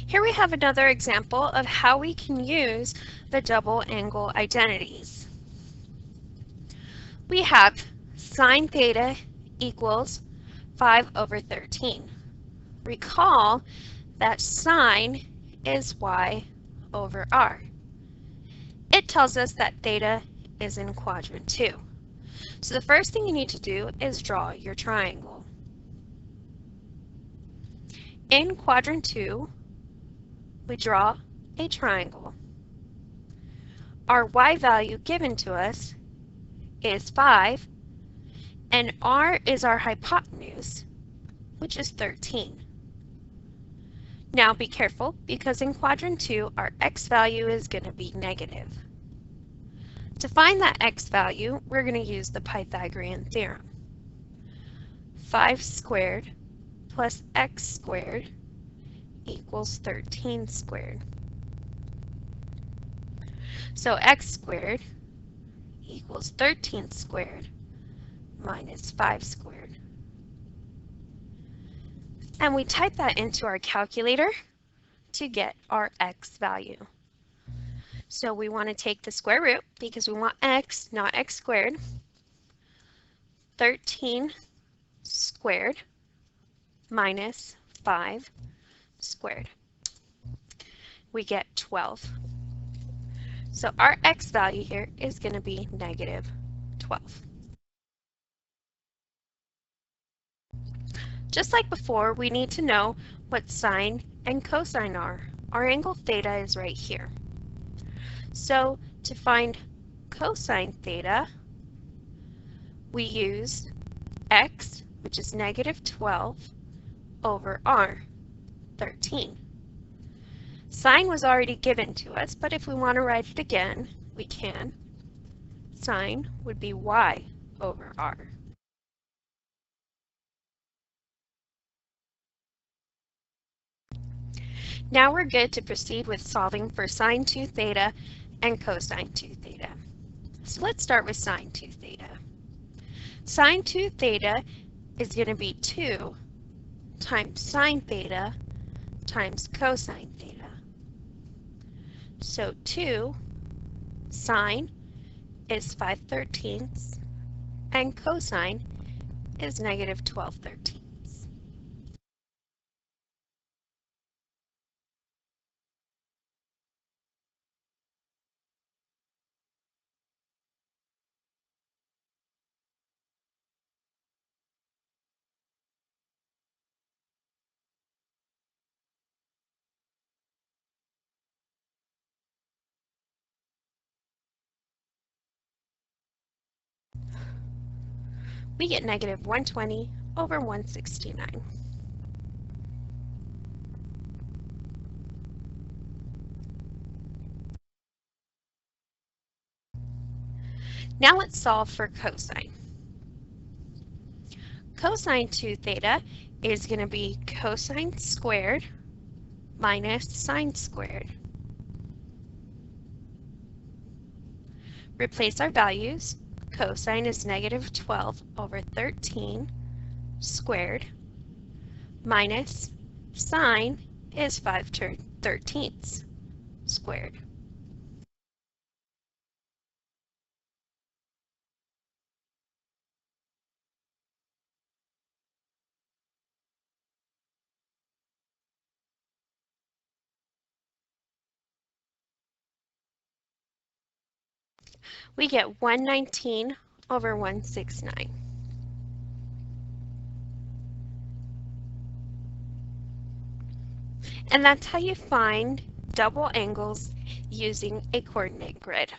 Here we have another example of how we can use the double angle identities. We have sine theta equals 5 over 13. Recall that sine is y over r. It tells us that theta is in quadrant 2. So the first thing you need to do is draw your triangle. In quadrant 2, we draw a triangle. Our y value given to us is 5, and r is our hypotenuse, which is 13. Now be careful, because in quadrant 2, our x value is going to be negative. To find that x value, we're going to use the Pythagorean theorem. 5 squared plus x squared equals 13 squared. So x squared equals 13 squared minus 5 squared. And we type that into our calculator to get our x value. So we want to take the square root because we want x, not x squared. 13 squared minus 5 squared. We get 12. So our x value here is going to be negative 12. Just like before, we need to know what sine and cosine are. Our angle theta is right here. So to find cosine theta, we use x, which is negative 12, over r, 13. Sine was already given to us, but if we want to write it again, we can. Sine would be y over r. Now we're good to proceed with solving for sine 2 theta and cosine 2 theta. So let's start with sine 2 theta. Sine 2 theta is going to be 2 times sine theta times cosine theta. So 2 sine is 5/13 and cosine is negative 12/13. We get negative 120 over 169. Now let's solve for cosine. Cosine 2 theta is going to be cosine squared minus sine squared. Replace our values. Cosine is negative 12 over 13 squared minus sine is 5/13 squared. We get 119 over 169. And that's how you find double angles using a coordinate grid.